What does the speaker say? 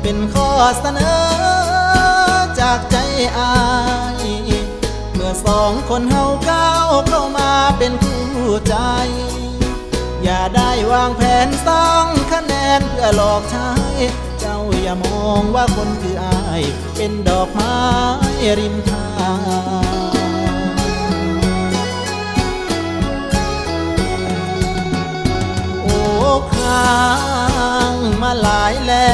เป็นข้อเสนอจากใจอายเมื่อสองคนเฮาก้าวเข้ามาเป็นคู่ใจอย่าได้วางแผนสร้างคะแนนเพื่อหลอกใช้เจ้าอย่ามองว่าคนคืออายเป็นดอกไม้ริมทางโอ้ค้างมาหลายแล้ว